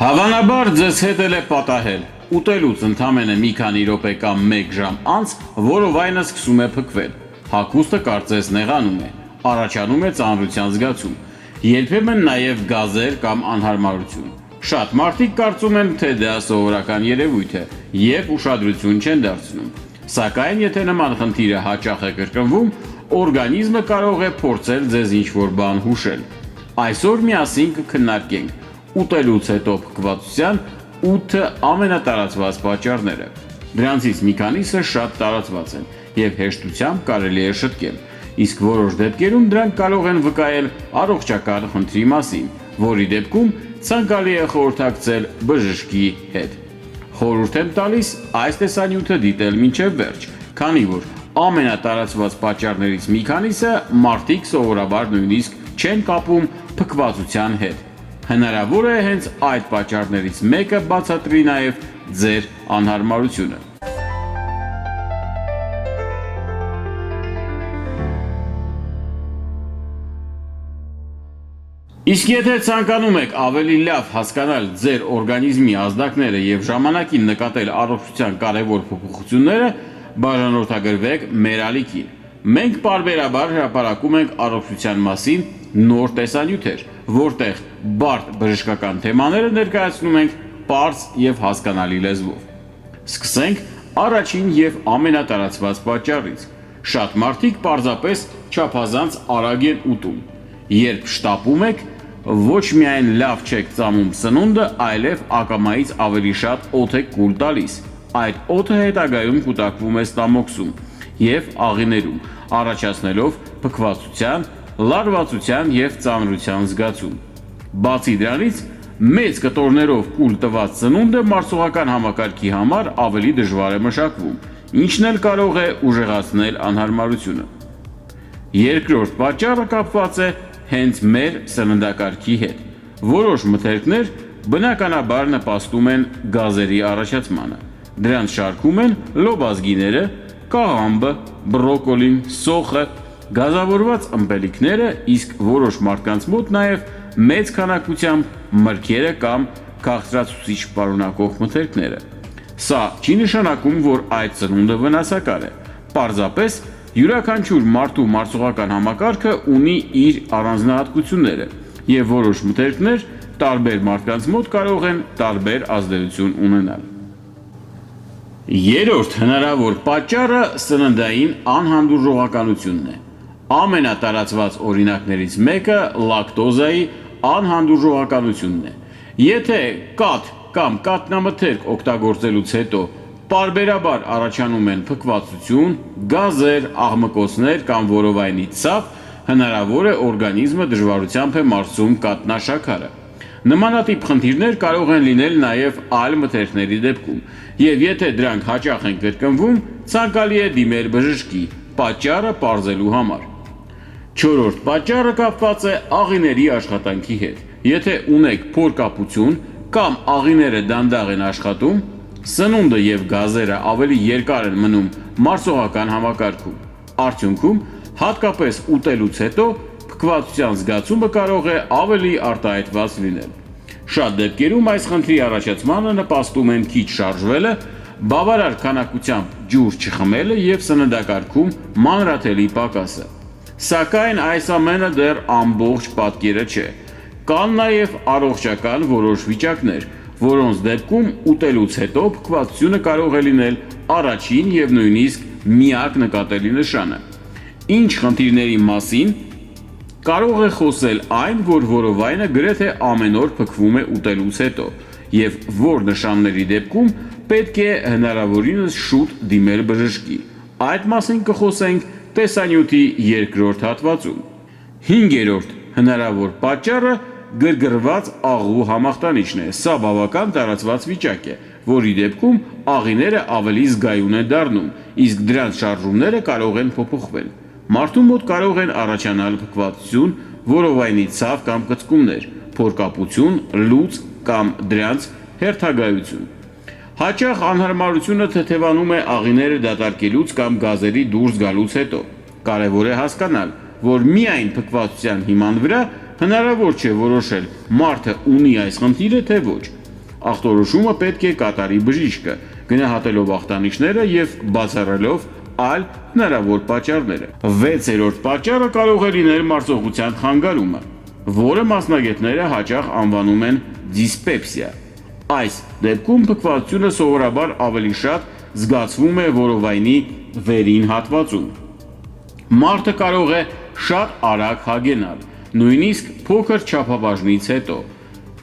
Հավանաբար ձեզ հետ է պատահել, ուտելուց ընդամենը մի քանի րոպե կամ 1 ժամ անց որովայնը սկսում է փքվել, հագուստը կարծես նեղանում է, առաջանում է ծանրության զգացում, երբեմն նաև գազեր կամ անհարմարություն։ Շատ մարդիկ կարծում են, թե դա սովորական երևույթ է և ուշադրություն չեն դարձնում, սակայն եթե նման խնդիրը հաճախ է կրկնվում, օրգանիզմը կարող է փորձել ձեզ ինչ-որ բան հուշել։ Այսօր միասին կքննարկենք ուտելուց հետո փքվածության 8 ամենատարածված պատճառները։ Դրանցից մի քանիսը շատ տարածված են և հեշտությամբ կարելի է շտկել, իսկ որոշ դեպքերում դրանք կարող են վկայել առողջական խնդրի մասին, որի դեպքում ցանկալի է խորհրդակցել բժշկի հետ։ Խորհուրդ եմ տալիս այս տեսանյութը դիտել մինչև վերջ, քանի որ ամենատարածված պատճառներից մի քանիսը մարդիկ սովորաբար նույնիսկ չեն կապում փքվածության հետ։ Հնարավոր է հենց այդ պատճառներից մեկը բացատրի նաև ձեր անհարմարությունը։ Իսկ եթե ցանկանում եք ավելի լավ հասկանալ ձեր օրգանիզմի ազդակները և ժամանակին նկատել առողջության կարևոր փոփոխությունները, բաժանորդագրվեք մեր ալիքին։ Մենք պարբերաբար հրապարակում ենք առողջության մասին նոր տեսանյութեր, որտեղ բարդ բժշկական թեմաները ներկայացնում ենք պարզ և հասկանալի լեզվով։ Սկսենք առաջին և ամենատարածված պատճառից։ Շատ մարդիկ պարզապես չափազանց արագ են ուտում։ Երբ շտապում եք, ոչ միայն լավ չեք ծամում սնունդը, այլև ակամայից ավելի շատ օդ եք կուլ տալիս։ Այդ օդը հետագայում կուտակվում է ստամոքսում և աղիներում, առաջացնելով փքվածության, լարվածության և ծանրության զգացում։ Բացի դրանից, մեծ կտորներով կուլ տված սնունդը մարսողական համակարգի համար ավելի դժվար է մշակվում, ինչն էլ կարող է ուժեղացնել անհարմարությունը։ Երկրորդ պատճառը կապված է հենց մեր սննդակարգի հետ։ Որոշ մթերքներ բնականաբար նպաստում են գազերի առաջացմանը։ Դրանց շարքում են լոբազգիները, կաղամբը, բրոկոլին, սոխը, գազավորված ըմպելիքները, իսկ որոշ մարդկանց մոտ նաև մեծ քանակությամբ մրգերը կամ քաղցրացուցիչ պարունակող մթերքները։ Սա չի նշանակում, որ այդ սնունդը վնասակար է։ Պարզապես յուրաքանչյուր մարդու մարսողական համակարգը ունի իր առանձնահատկությունները, և որոշ մթերքներ տարբեր մարդկանց մոտ կարող են տարբեր ազդեցություն ունենալ։ Երրորդ հնարավոր պատճառը սննդային անհանդուրժողականությունն է։ Ամենատարածված օրինակներից մեկը լակտոզայի անհանդուրժողականությունն է։ Եթե կաթ կամ կաթնամթերք օգտագործելուց հետո պարբերաբար առաջանում են փքվածություն, գազեր, աղմկոցներ կամ որովայնի ցավ, հնարավոր է օրգանիզմը դժվարությամբ է մարսում կաթնաշաքարը։ Նմանատիպ խնդիրներ կարող են լինել նաև այլ մթերքների դեպքում, և եթե դրանք հաճախ են կրկնվում, ցանկալի է դիմել բժշկի, պատճառը պարզելու համար։ Չորրորդ պատճառը կապված է աղիների աշխատանքի հետ։ Եթե ունեք փորկապություն կամ աղիները դանդաղ են աշխատում, սնունդը և գազերը ավելի երկար են մնում մարսողական համակարգում։ Արդյունքում, հատկապես ուտելուց հետո, փքվածության զգացումը կարող է ավելի արտահայտված լինել։ Շատ դեպքերում այս խնդրի առաջացմանը նպաստում են քիչ շարժվելը, բավարար քանակությամբ ջուր չխմելը և սննդակարգում մանրաթելի պակասը։ Սակայն այս ամենը դեռ ամբողջ պատկերը չէ։ Կան նաև առողջական որոշ վիճակներ, որոնց դեպքում ուտելուց հետո փքվածությունը կարող է լինել առաջին և նույնիսկ միակ նկատելի նշանը։ Ինչ խնդիրների մասին կարող է խոսել այն, որ որովայնը գրեթե ամեն օր փքվում է ուտելուց հետո, և որ նշանների դեպքում պետք է հնարավորինս շուտ դիմել բժշկի։ Այդ մասին կխոսենք տեսանյութի երկրորդ հատվածում։ Հինգերորդ հնարավոր պատճառը գրգռված աղու համախտանիշն է։ Սա բավական տարածված վիճակ է, որի դեպքում աղիները ավելի զգայուն են դառնում, իսկ դրանց շարժումները կարող են փոփոխվել։ Մարդու մոտ կարող են առաջանալ փքվածություն, որովայնի ցավ կամ կծկումներ, փորկապություն, լուծ կամ դրանց հերթագայություն։ Հաճախ անհարմարությունը թեթևանում է աղիները դատարկելուց կամ գազերի դուրս գալուց հետո։ Կարևոր է հասկանալ, որ միայն փքվածության հիման վրա հնարավոր չէ որոշել մարդը ունի այս խնդիրը, թե ոչ։ Ախտորոշումը պետք է կատարի բժիշկը, գնահատելով ախտանիշները եւ բացառելով այլ հնարավոր պատճառները։ 6-րդ պատճառը կարող է լինել մարսողության խանգարումը, որը մասնագետները հաճախ անվանում են դիսպեպսիա։ Այս դեպքում փքվածությունը սովորաբար ավելի շատ զգացվում է որովայնի վերին հատվածում։ Մարդը կարող է շատ արագ հագենալ, նույնիսկ փոքր չափաբաժնից հետո,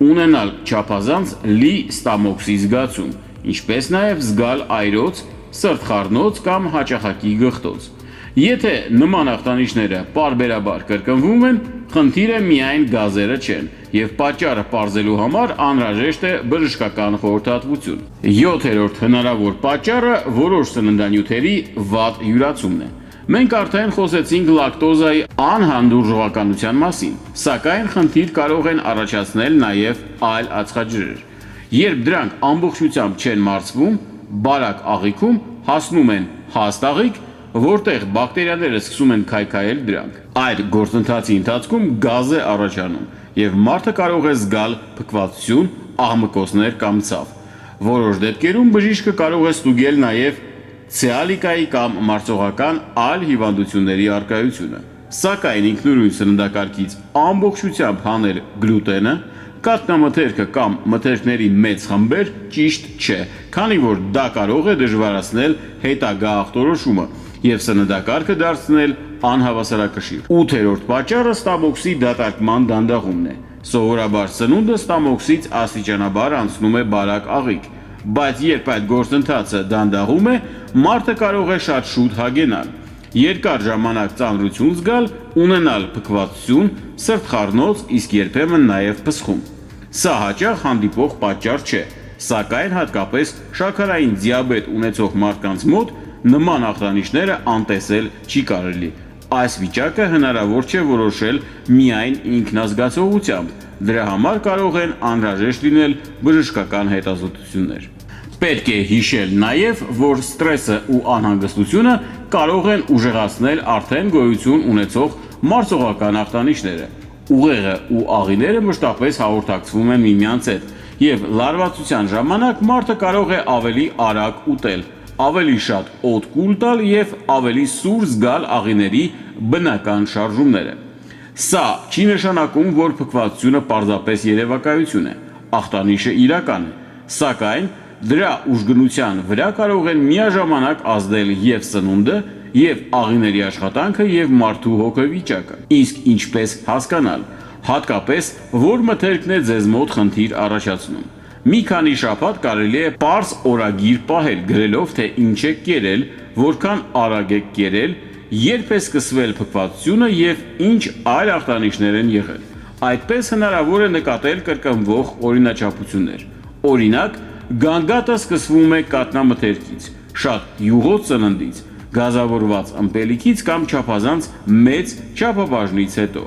ունենալ չափազանց լի ստամոքսի զգացում, ինչպես նաև զգալ այրոց, սրտխառնոց կամ հաճախակի գղտոց։ Եթե նման ախտանիշները պարբերաբար կրկնվում են, խնդիրը միայն գազերը չեն, եւ պատճառը պարզելու համար անհրաժեշտ է բժշկական խորհրդատվություն։ 7-րդ հնարավոր պատճառը որոշ սննդանյութերի վատ յուրացումն է։ Մենք արդեն խոսեցինք լակտոզայի անհանդուրժողականության մասին, սակայն խնդիր կարող են առաջացնել նաև այլ ածխաջրեր։ Երբ դրանք ամբողջությամբ չեն մարսվում, բարակ աղիքում հասնում են հաստ աղիք, որտեղ բակտերիաները սկսում են քայքայել դրանք։ Այդ գործընթացի ընթացքում գազ է առաջանում, եւ մարդը կարող է զգալ փքվածություն, աղմկոցներ կամ ցավ։ Որոշ դեպքերում բժիշկը կարող է ստուգել նաև ցեալիկայի կամ մարսողական այլ հիվանդությունների առկայությունը։ Սակայն ինքնուրույն սննդակարգից ամբողջությամբ հանել գլուտենը, կաթնամթերքը կամ մթերքների մեծ խմբեր ճիշտ չէ, քանի որ դա կարող է դժվարացնել հետագա ախտորոշումը եւ սննդակարգը դարձնել անհավասարակշիռ։ 8-րդ պատճառը ստամոքսի դատարկման դանդաղումն է։ Սովորաբար սնունդը ստամոքսից աստիճանաբար անցնում է բարակ աղիք, բայց երբ այդ գործընթացը դանդաղում է, մարդը կարող է շատ շուտ հագենալ, երկար ժամանակ ծանրություն զգալ, ունենալ փքվածություն, սրտխառնոց, իսկ երբեմն նաև փսխում։ Սա հաճախ հանդիպող պատճառ չէ, սակայն հատկապես շաքարային դիաբետ ունեցող մարդկանց մոտ նման ախտանիշները անտեսել չի կարելի։ Այս վիճակը հնարավոր չէ որոշել միայն ինքնազգացողությամբ, դրա համար կարող են անհրաժեշտ լինել բժշկական հետազոտություններ։ Պետք է հիշել նաև, որ ստրեսը ու անհանգստությունը կարող են ուժեղացնել արդեն գոյություն ունեցող մարսողական ախտանիշները։ Ուղեղը ու աղիները մշտապես հաղորդակցվում են միմյանց հետ, եւ լարվածության ժամանակ մարդը կարող է ավելի արագ ուտել, ավելի շատ օդ կուլ տալ եւ ավելի սուր զգալ աղիների բնական շարժումները։ Սա չի նշանակում, որ փքվածությունը պարզապես երևակայություն է, ախտանիշը իրական է, սակայն դրա ուժգնության վրա կարող են միաժամանակ ազդել եւ սնունդը, եւ աղիների աշխատանքը եւ մարդու հոգեվիճակը։ Իսկ ինչպես հասկանալ, հատկապես որ մթերքն է ձեզ մոտ խնդիր առաջացնում։ Մի քանի շաբաթ կարելի է պարզ օրագիր պահել, գրելով թե ինչ եք կերել, որքան արագ եք կերել, երբ է սկսվել փքվածությունը եւ ինչ այլ ախտանիշներ են եղել։ Այդպես հնարավոր է նկատել կրկնվող օրինաչափություններ։ Օրինակ, գանգատը սկսվում է կաթնամթերքից, շատ յուղոտ սննդից, գազավորված ըմպելիքից կամ չափազանց մեծ չափաբաժնից հետո։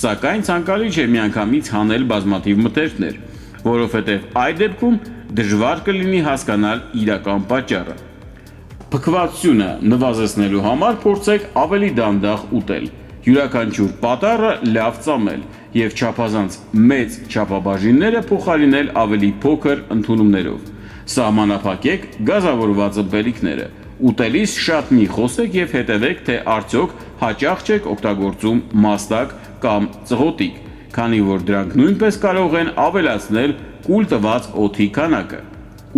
Սակայն ցանկալի չէ միանգամից հանել բազմաթիվ մթերքներ, որովհետև այդ դեպքում դժվար կլինի հասկանալ իրական պատճառը։ Փքվածությունը նվազեցնելու համար փորձեք ավելի դանդաղ ուտել, յուրաքանչյուր պատառը լավ ծամել եւ չափազանց մեծ չափաբաժինները փոխարինել ավելի փոքր ընդունումներով։ Սահմանափակեք գազավորված ըմպելիքները։ Ուտելիս շատ մի խոսեք եւ հետևեք, թե արդյոք հաճախ չեք օգտագործում մաստակ կամ ծղոտիկ, քանի որ դրանք նույնպես կարող են ավելացնել կուլ տված օդի քանակը։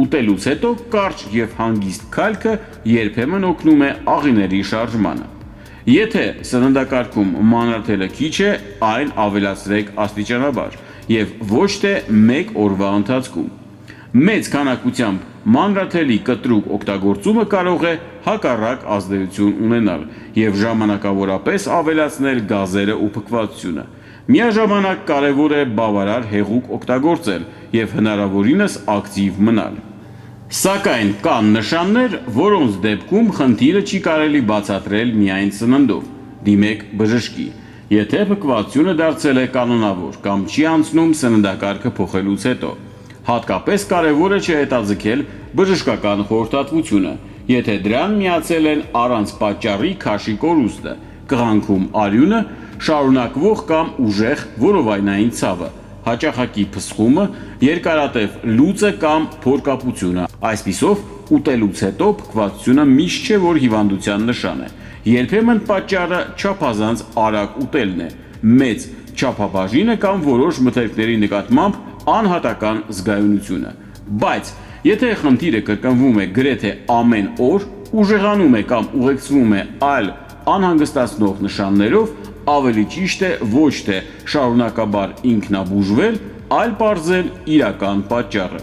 Ուտելուց հետո կարճ եւ հանգիստ քայլքը երբեմն օգնում է աղիների շարժմանը։ Եթե սննդակարգում մանրաթելը քիչ է, այն ավելացրեք աստիճանաբար եւ ոչ թե մեկ օրվա ընթացքում։ Մեծ քանակությամբ մանրաթելի կտրուկ օգտագործումը կարող է հակառակ ազդեցություն ունենալ եւ ժամանակավորապես ավելացնել գազերը ու փքվածությունը։ Միաժամանակ կարևոր է բավարար հեղուկ օգտագործել եւ հնարավորինս ակտիվ մնալ։ Սակայն կան նշաններ, որոնց դեպքում խնդիրը չի կարելի բացատրել միայն սննդով։ Դիմեք բժշկի։ Եթե փքվածությունը դարձել է կանոնավոր կամ չի անցնում սննդակարգը փոխելուց հետո, հատկապես կարևոր է չհետաձգել բժշկական խորհրդատվությունը, եթե դրան միացել են առանց պատճառի քաշի կորուստը, կղանքում արյունը, շարունակվող կամ ուժեղ որովայնային ցավը, հաճախակի փսխումը, երկարատև լուծը կամ փորկապությունը։ Այսպիսով, ուտելուց հետո փքվածությունը միշտ չէ, որ հիվանդության նշան է։ Երբեմն պատճառը չափազանց արագ ուտելն է, մեծ չափաբաժինը կամ որոշ մթերքների նկատմամբ անհատական զգայունությունը։ Բայց եթե խնդիրը կրկնվում է գրեթե ամեն օր, ուժեղանում է կամ ուղեկցվում է այլ անհանգստացնող նշաններով, ավելի ճիշտ է ոչ թե շարունակաբար ինքնաբուժվել, այլ պարզել իրական պատճառը։